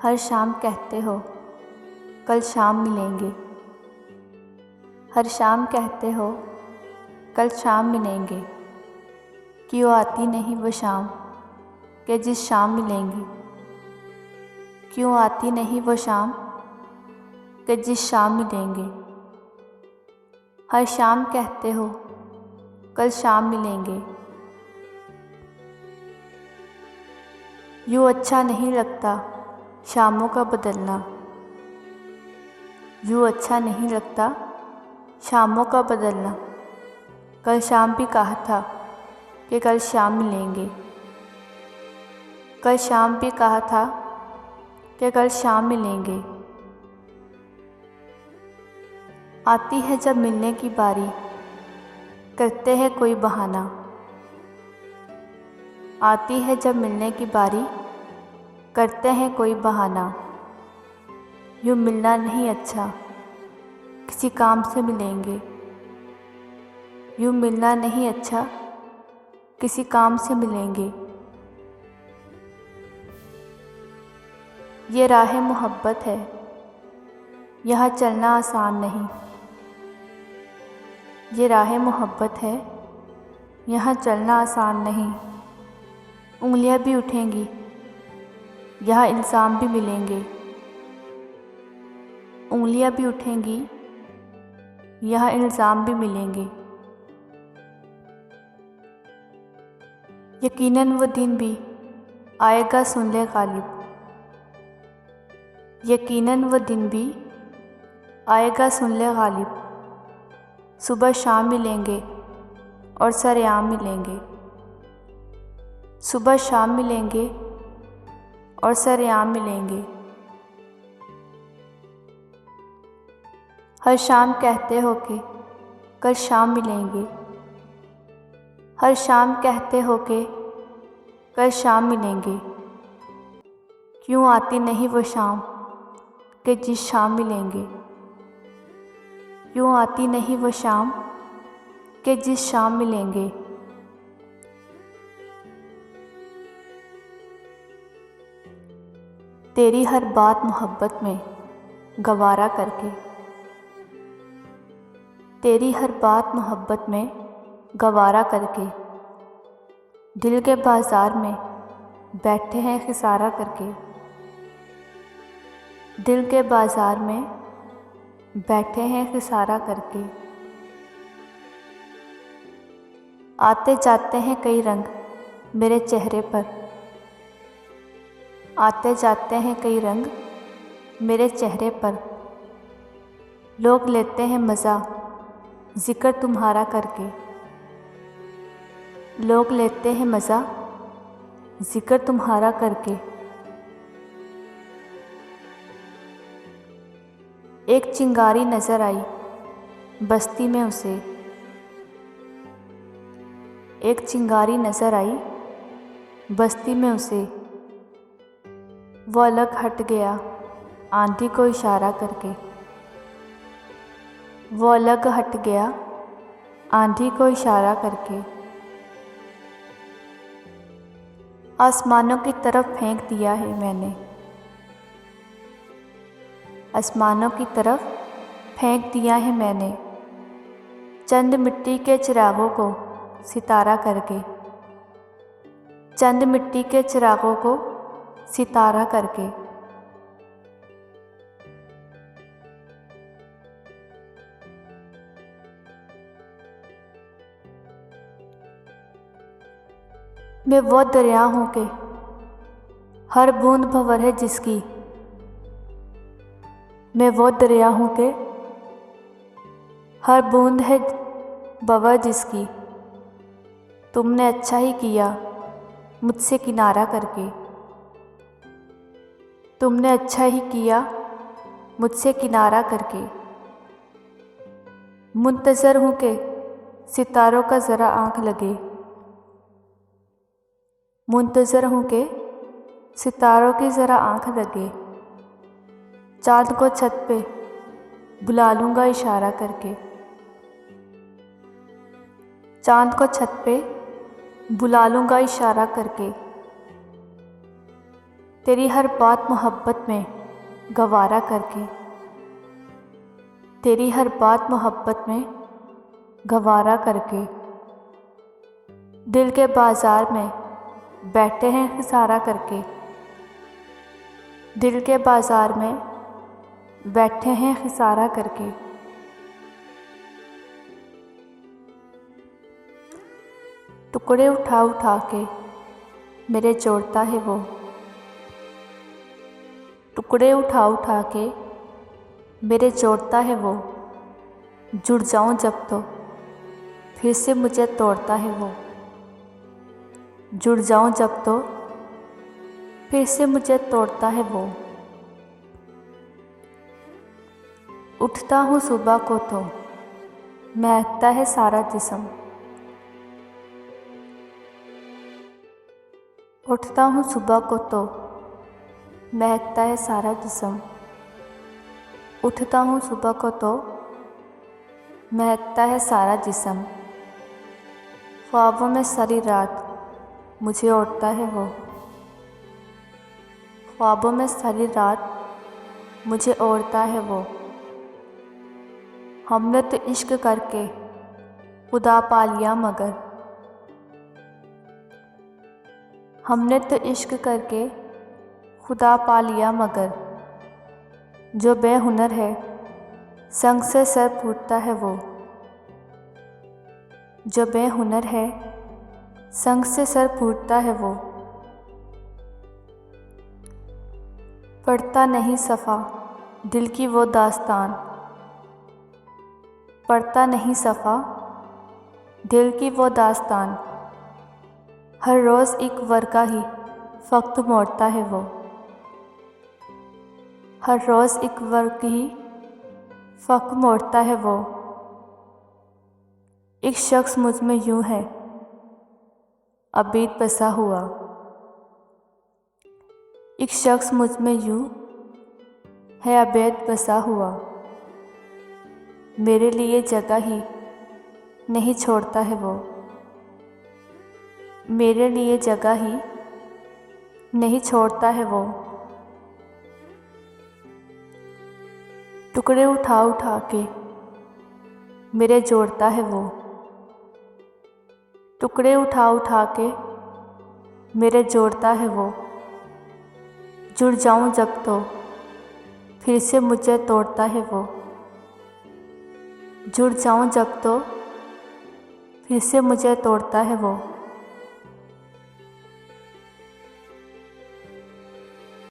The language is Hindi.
हर शाम कहते हो कल शाम मिलेंगे। हर शाम कहते हो कल शाम मिलेंगे। क्यों आती नहीं वो शाम कि जिस शाम मिलेंगे। क्यों आती नहीं वो शाम कि जिस शाम मिलेंगे। हर शाम कहते हो कल शाम मिलेंगे। यूँ अच्छा नहीं लगता शामों का बदलना। यूँ अच्छा नहीं लगता शामों का बदलना। कल शाम भी कहा था कि कल शाम मिलेंगे। कल शाम भी कहा था कि कल शाम मिलेंगे। आती है जब मिलने की बारी करते हैं कोई बहाना। आती है जब मिलने की बारी करते हैं कोई बहाना। यूँ मिलना नहीं अच्छा किसी काम से मिलेंगे। यूँ मिलना नहीं अच्छा किसी काम से मिलेंगे। ये राह मोहब्बत है यहाँ चलना आसान नहीं। ये राह मोहब्बत है यहाँ चलना आसान नहीं। उंगलियां भी उठेंगी यहाँ इल्ज़ाम भी मिलेंगे। उंगलियां भी उठेंगी यहाँ इल्ज़ाम भी मिलेंगे। यकीनन वो दिन भी आएगा सुन ले गालिब। यकीनन वो दिन भी आएगा सुन ले गालिब। सुबह शाम मिलेंगे और सरेआम मिलेंगे। सुबह शाम मिलेंगे और सरेआम मिलेंगे। हर शाम कहते हो कि कल शाम मिलेंगे। हर शाम कहते हो कि कल शाम मिलेंगे। क्यों आती नहीं वो शाम कि जिस शाम मिलेंगे। क्यों आती नहीं वो शाम कि जिस शाम मिलेंगे। तेरी हर बात मोहब्बत में गवारा करके। तेरी हर बात मोहब्बत में गवारा करके। दिल के बाज़ार में बैठे हैं खिसारा करके। दिल के बाज़ार में बैठे हैं खिसारा करके। आते जाते हैं कई रंग मेरे चेहरे पर। आते जाते हैं कई रंग मेरे चेहरे पर। लोग लेते हैं मज़ा ज़िक्र तुम्हारा करके। लोग लेते हैं मज़ा ज़िक्र तुम्हारा करके। एक चिंगारी नज़र आई बस्ती में उसे। एक चिंगारी नज़र आई बस्ती में उसे। वो अलग हट गया आंधी को इशारा करके। वो अलग हट गया आंधी को इशारा करके। आसमानों की तरफ फेंक दिया है मैंने। आसमानों की तरफ फेंक दिया है मैंने। चंद मिट्टी के चिरागों को सितारा करके। चंद मिट्टी के चिरागों को सितारा करके। मैं वो दरिया हूँ कि हर बूंद भंवर है जिसकी। मैं वो दरिया हूँ कि हर बूंद है भंवर जिसकी। तुमने अच्छा ही किया मुझसे किनारा करके। तुमने अच्छा ही किया मुझसे किनारा करके। मुंतज़र हूँ कि सितारों का ज़रा आँख लगे। मुंतज़र हूँ कि सितारों की ज़रा आँख लगे। चाँद को छत पे बुला लूँगा इशारा करके। चाँद को छत पे बुला लूँगा इशारा करके। तेरी हर बात मोहब्बत में गवारा करके, तेरी हर बात मोहब्बत में गवारा करके, दिल के बाज़ार में बैठे हैं खिसारा करके, दिल के बाज़ार में बैठे हैं खिसारा करके। टुकड़े उठा उठा के मेरे जोड़ता है वो, टुकड़े उठा उठा के मेरे जोड़ता है वो। जुड़ जाऊं जब तो फिर से मुझे तोड़ता है वो, जुड़ जाऊं जब तो फिर से मुझे तोड़ता है वो। उठता हूँ सुबह को तो महकता है सारा जिस्म, उठता हूँ सुबह को तो महकता है सारा जिस्म, उठता हूँ सुबह को तो महकता है सारा जिस्म। ख्वाबों में सारी रात मुझे ओढ़ता है वो, ख्वाबों में सारी रात मुझे ओढ़ता है वो। हमने तो इश्क करके खुदा पा लिया मगर, हमने तो इश्क करके खुदा पा लिया मगर, जो बेहुनर है संग से सर फूटता है वो, जो बेहुनर है संग से सर फूटता है वो। पढ़ता नहीं सफ़ा दिल की वो दास्तान, पढ़ता नहीं सफ़ा दिल की वो दास्तान। हर रोज़ एक वर्का ही वक्त मोड़ता है वो, हर रोज़ एक वर्क ही वक्त मोड़ता है वो। एक शख्स मुझ में यूं है अबीद बसा हुआ, एक शख्स मुझ में यूं है अबीद बसा हुआ। मेरे लिए जगह ही नहीं छोड़ता है वो, मेरे लिए जगह ही नहीं छोड़ता है वो। टुकड़े उठा उठा के मेरे जोड़ता है वो, टुकड़े उठा उठा के मेरे जोड़ता है वो। जुड़ जाऊं जब तो फिर से मुझे तोड़ता है वो, जुड़ जाऊं जब तो फिर से मुझे तोड़ता है वो।